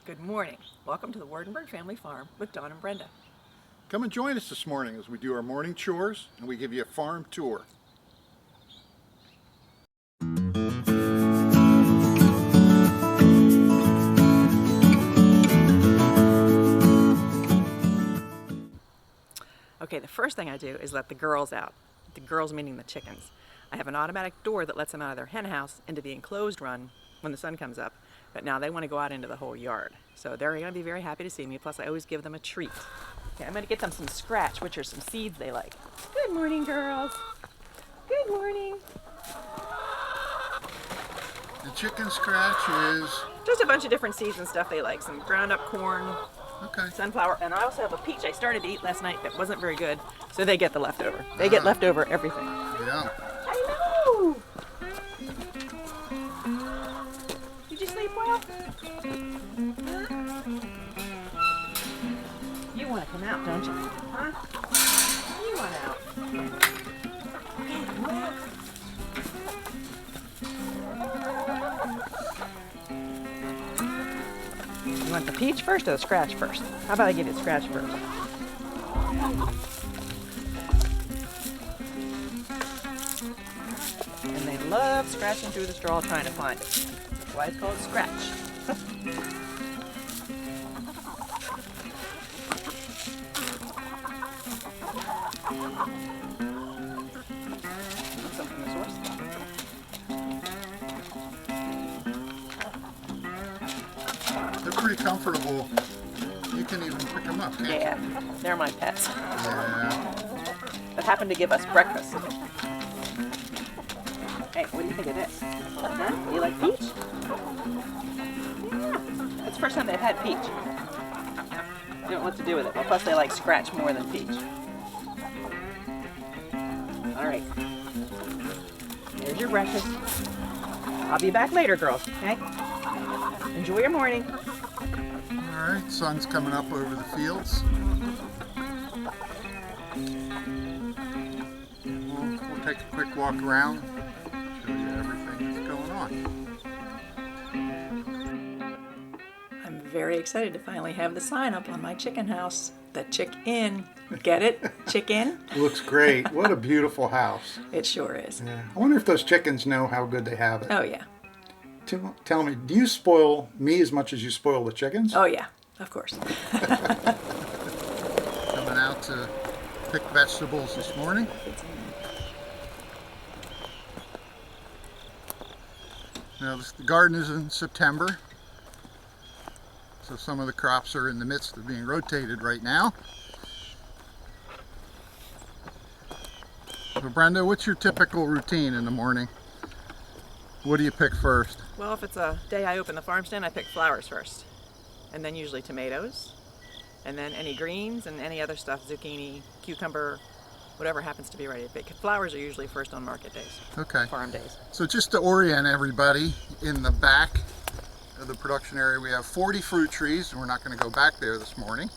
Good morning. Welcome to the Wardenberg Family Farm with Dawn and Brenda. Come and join us this morning as we do our morning chores and we give you a farm tour. Okay, the first thing I do is let the girls out. The girls meaning the chickens. I have an automatic door that lets them out of their hen house into the enclosed run when the sun comes up, but now they want to go out into the whole yard. So they're going to be very happy to see me, plus I always give them a treat. Okay, I'm going to get them some scratch, which are some seeds they like. Good morning, girls. Good morning. The chicken scratch is... Just a bunch of different seeds and stuff they like. Some ground up corn, sunflower, and I also have a peach I started to eat last night that wasn't very good, so they get the leftover. They get leftover everything. Yeah. I know! Did you sleep well? You want to come out, don't you? Huh? You want out. Okay, come on out. You want the peach first or the scratch first? How about I give you the scratch first? And they love scratching through the straw trying to find it. That's why it's called scratch. Some from the source. They're pretty comfortable. You can even pick them up, can't you? Yeah, they're my pets. Yeah. That happened to give us breakfast. Hey, what do you think of this? Huh? You like peach? Yeah. It's the first time they've had peach. They don't know what to do with it. Well, plus they like scratch more than peach. All right. Here's your breakfast. I'll be back later, girls, okay? Enjoy your morning. All right, sun's coming up over the fields. We'll take a quick walk around, show you everything that's going on. I'm very excited to finally have the sign up on my chicken house. The chick-in. Get it? Chicken? Looks great. What a beautiful house. It sure is. Yeah. I wonder if those chickens know how good they have it. Oh, yeah. Tell me, do you spoil me as much as you spoil the chickens? Oh, yeah. Of course. Coming out to pick vegetables this morning. Now, the garden is in September, so some of the crops are in the midst of being rotated right now. So Brenda, what's your typical routine in the morning? What do you pick first? Well, if it's a day I open the farmstead, I pick flowers first. And then usually tomatoes. And then any greens and any other stuff, zucchini, cucumber, whatever happens to be ready to pick. Flowers are usually first on market days. Okay. Farm days. So just to orient everybody, in the back of the production area we have 40 fruit trees, and we're not going to go back there this morning.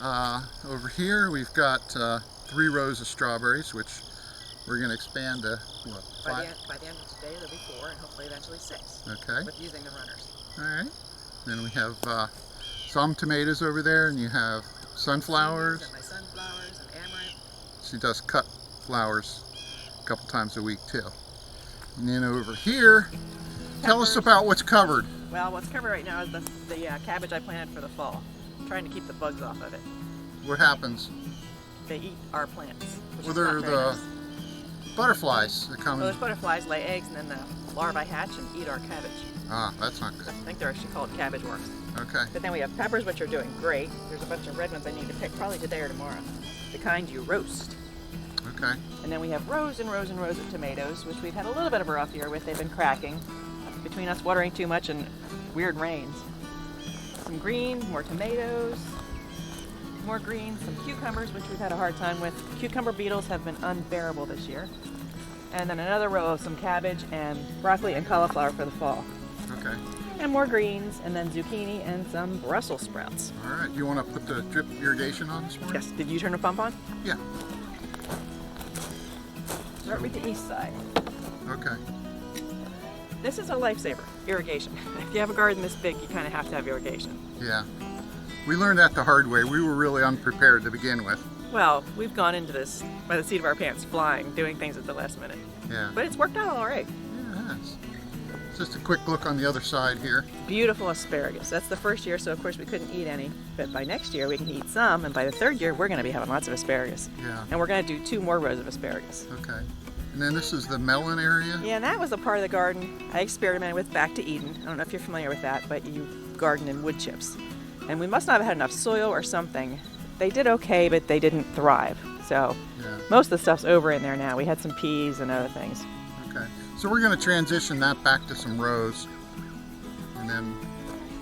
Over here we've got 3 rows of strawberries, which we're going to expand to, what, 5? By the end of today, there'll be 4, and hopefully eventually 6. Okay. With using the runners. All right. Then we have some tomatoes over there, and you have sunflowers. And my sunflowers and amaranth. She does cut flowers a couple times a week too. And then over here, tell us about what's covered. Well, what's covered right now is the cabbage I planted for the fall. I'm trying to keep the bugs off of it. What happens? They eat our plants. Well, they're the butterflies that come. Well, those butterflies lay eggs and then the larvae hatch and eat our cabbage. Ah, that's not good. I think they're actually called cabbage worms. Okay. But then we have peppers, which are doing great. There's a bunch of red ones I need to pick probably today or tomorrow. The kind you roast. Okay. And then we have rows and rows and rows of tomatoes, which we've had a little bit of a rough year with. They've been cracking between us watering too much and weird rains. Some greens, more tomatoes, more greens, some cucumbers, which we've had a hard time with. Cucumber beetles have been unbearable this year. And then another row of some cabbage and broccoli and cauliflower for the fall. Okay. And more greens, and then zucchini and some Brussels sprouts. All right. You want to put the drip irrigation on this morning? Yes. Did you turn the pump on? Yeah. Start with the east side. Okay. This is a lifesaver, irrigation. If you have a garden this big, you kind of have to have irrigation. Yeah. We learned that the hard way. We were really unprepared to begin with. Well, we've gone into this by the seat of our pants, flying, doing things at the last minute. Yeah. But it's worked out all right. Yeah, it has. Just a quick look on the other side here. Beautiful asparagus. That's the first year, so of course we couldn't eat any. But by next year we can eat some, and by the third year we're going to be having lots of asparagus. Yeah. And we're going to do 2 more rows of asparagus. Okay. And then this is the melon area. Yeah, and that was the part of the garden I experimented with back to Eden. I don't know if you're familiar with that, but you garden in wood chips. And we must not have had enough soil or something. They did okay, but they didn't thrive. So Yeah. most of the stuff's over in there now. We had some peas and other things. Okay. So we're going to transition that back to some rows. And then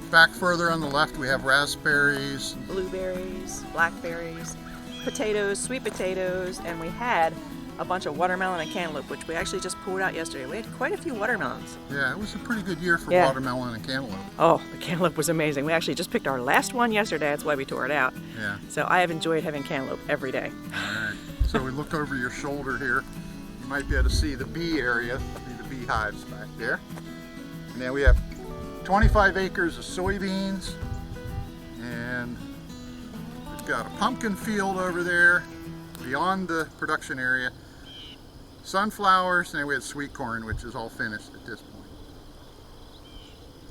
back further on the left we have raspberries. Blueberries, blackberries, potatoes, sweet potatoes, and we had a bunch of watermelon and cantaloupe, which we actually just pulled out yesterday. We had quite a few watermelons. Yeah, it was a pretty good year for Yeah. watermelon and cantaloupe. Oh, the cantaloupe was amazing. We actually just picked our last one yesterday. That's why we tore it out. Yeah. So I have enjoyed having cantaloupe every day. All right. So we look over your shoulder here. You might be able to see the bee area, see the beehives back there. And then we have 25 acres of soybeans. And we've got a pumpkin field over there beyond the production area. Sunflowers, and then we had sweet corn, which is all finished at this point.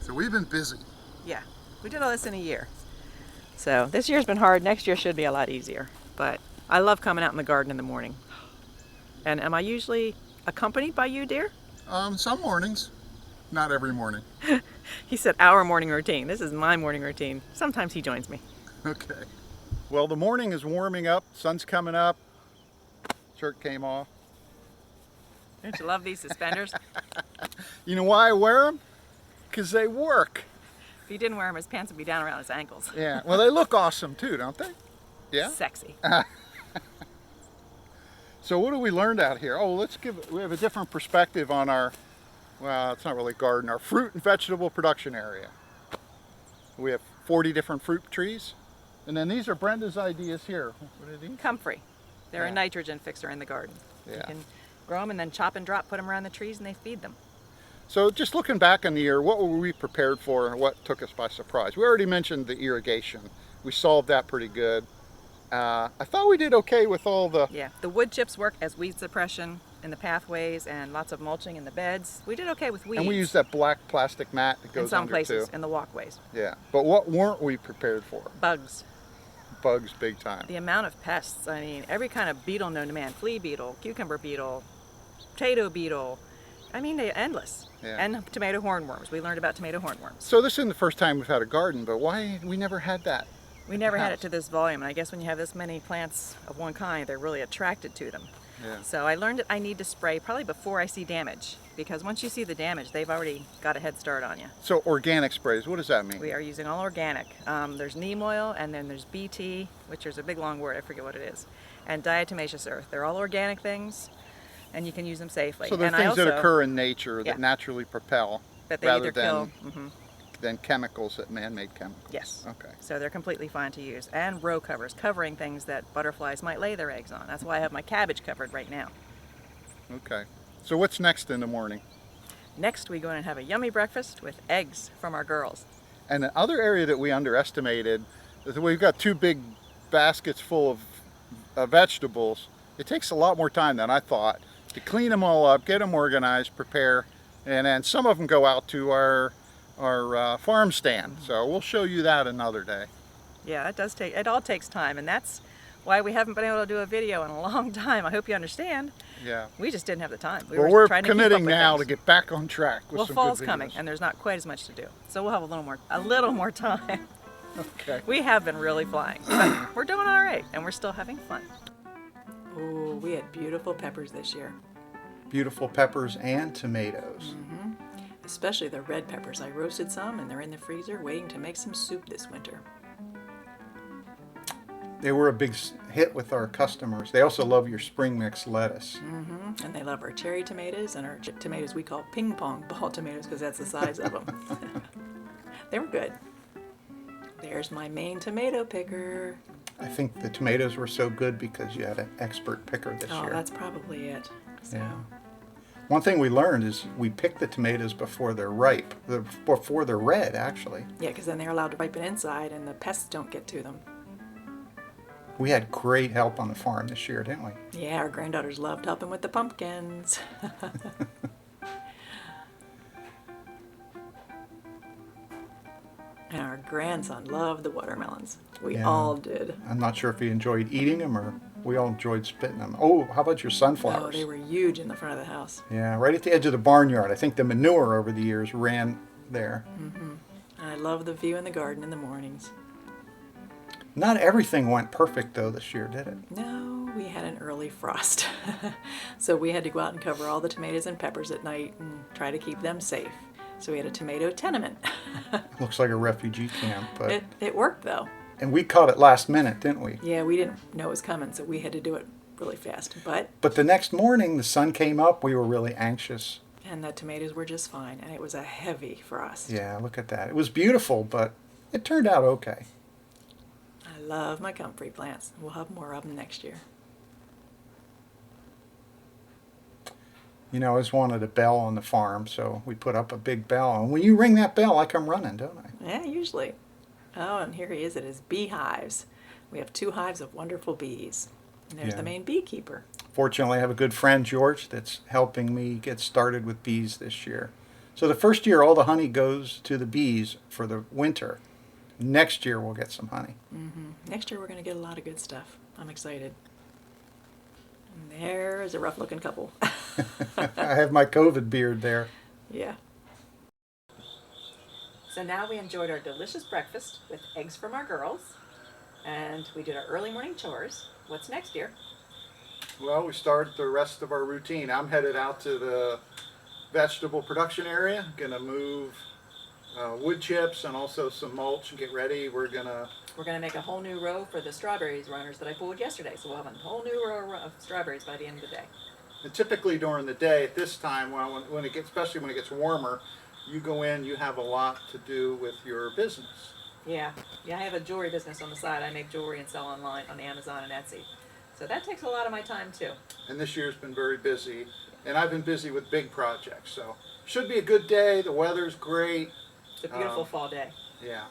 So we've been busy. Yeah, we did all this in a year. So this year's been hard. Next year should be a lot easier. But I love coming out in the garden in the morning. And am I usually accompanied by you, dear? Some mornings, not every morning. He said our morning routine. This is my morning routine. Sometimes he joins me. Okay. Well, the morning is warming up. Sun's coming up. Shirt came off. Don't you love these suspenders? You know why I wear them? Because they work. If he didn't wear them, his pants would be down around his ankles. Yeah. Well, they look awesome too, don't they? Yeah. Sexy. So what have we learned out here? Oh, we have a different perspective on our, well, it's not really garden, our fruit and vegetable production area. We have 40 different fruit trees. And then these are Brenda's ideas here. What are these? Comfrey. They're Yeah. a nitrogen fixer in the garden. You Yeah. can grow them and then chop and drop, put them around the trees, and they feed them. So just looking back on the year, what were we prepared for and what took us by surprise? We already mentioned the irrigation. We solved that pretty good. I thought we did okay with all the... Yeah, the wood chips work as weed suppression in the pathways and lots of mulching in the beds. We did okay with weeds. And we used that black plastic mat that goes in some under places, too. in the walkways. Yeah, but what weren't we prepared for? Bugs. Bugs big time. The amount of pests, I mean, every kind of beetle known to man. Flea beetle, cucumber beetle, potato beetle. I mean, they're endless. Yeah. And tomato hornworms. We learned about tomato hornworms. So this isn't the first time we've had a garden, but why we never had that? We never had it to this volume, and I guess when you have this many plants of one kind, they're really attracted to them. Yeah. So I learned that I need to spray probably before I see damage, because once you see the damage, they've already got a head start on you. So organic sprays, what does that mean? We are using all organic. There's neem oil, and then there's BT, which is a big long word, I forget what it is, and diatomaceous earth. They're all organic things, and you can use them safely. So they're and things that occur in nature that Yeah. naturally propel that they rather either kill. than chemicals, that man-made chemicals. Yes. Okay. So they're completely fine to use. And row covers, covering things that butterflies might lay their eggs on. That's why I have my cabbage covered right now. Okay. So what's next in the morning? Next, we go in and have a yummy breakfast with eggs from our girls. And the other area that we underestimated is that we've got 2 big baskets full of vegetables. It takes a lot more time than I thought to clean them all up, get them organized, prepare, and then some of them go out to our farm stand. So we'll show you that another day. Yeah, it all takes time, and that's why we haven't been able to do a video in a long time. I hope you understand. Yeah. We just didn't have the time. Well, we're trying to keep up committing with now to things. get back on track with Well, some fall's good videos. coming, and there's not quite as much to do. So we'll have a little more time. Okay. We have been really flying, but we're doing all right, and we're still having fun. Oh, we had beautiful peppers this year. Beautiful peppers and tomatoes. Especially the red peppers. I roasted some, and they're in the freezer waiting to make some soup this winter. They were a big hit with our customers. They also love your spring mix lettuce. And they love our cherry tomatoes, and our tomatoes we call ping pong ball tomatoes because that's the size of them. They were good. There's my main tomato picker. I think the tomatoes were so good because you had an expert picker this Oh, year. that's probably it. So. Yeah. One thing we learned is we pick the tomatoes before they're ripe, before they're red, actually. Yeah, because then they're allowed to ripen inside and the pests don't get to them. We had great help on the farm this year, didn't we? Yeah, our granddaughters loved helping with the pumpkins. And our grandson loved the watermelons. We Yeah. all did. I'm not sure if he enjoyed eating them or we all enjoyed spitting them. Oh, how about your Oh, sunflowers? they were huge in the front of the house. Yeah, right at the edge of the barnyard. I think the manure over the years ran there. And I love the view in the garden in the mornings. Not everything went perfect though this year, did it? No, we had an early frost. So we had to go out and cover all the tomatoes and peppers at night and try to keep them safe. So we had a tomato tenement. Looks like a refugee camp, but It worked though. and we caught it last minute, didn't we? Yeah, we didn't know it was coming, so we had to do it really fast. But the next morning the sun came up. We were really anxious. And the tomatoes were just fine, and it was a heavy frost. Yeah, look at that. It was beautiful, but it turned out okay. I love my comfrey plants. We'll have more of them next year. You know, I always wanted a bell on the farm, so we put up a big bell. And when you ring that bell, I come running, don't I? Yeah, usually. Oh, and here he is at his beehives. We have 2 hives of wonderful bees. And there's Yeah. the main beekeeper. Fortunately, I have a good friend, George, that's helping me get started with bees this year. So the first year, all the honey goes to the bees for the winter. Next year, we'll get some honey. Next year we're going to get a lot of good stuff. I'm excited. And there's a rough-looking couple. I have my COVID beard there. Yeah. So now we enjoyed our delicious breakfast with eggs from our girls. And we did our early morning chores. What's next, dear? Well, we started the rest of our routine. I'm headed out to the vegetable production area. Gonna move wood chips and also some mulch and get ready. We're gonna make a whole new row for the strawberries runners that I pulled yesterday. So we'll have a whole new row of strawberries by the end of the day. and typically during the day at this time, when it gets, especially when it gets warmer, you go in. You have a lot to do with your business. Yeah, I have a jewelry business on the side. I make jewelry and sell online on Amazon and Etsy. So that takes a lot of my time too. And this year's been very busy, and I've been busy with big projects. So should be a good day. The weather's great. It's a beautiful fall day. Yeah,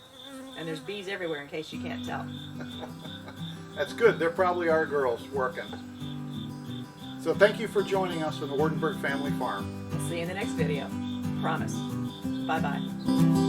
And there's bees everywhere in case you can't tell. that's good. They're probably our girls working. So thank you for joining us on the Wardenburg Family Farm. We'll see you in the next video. Promise. Bye-bye.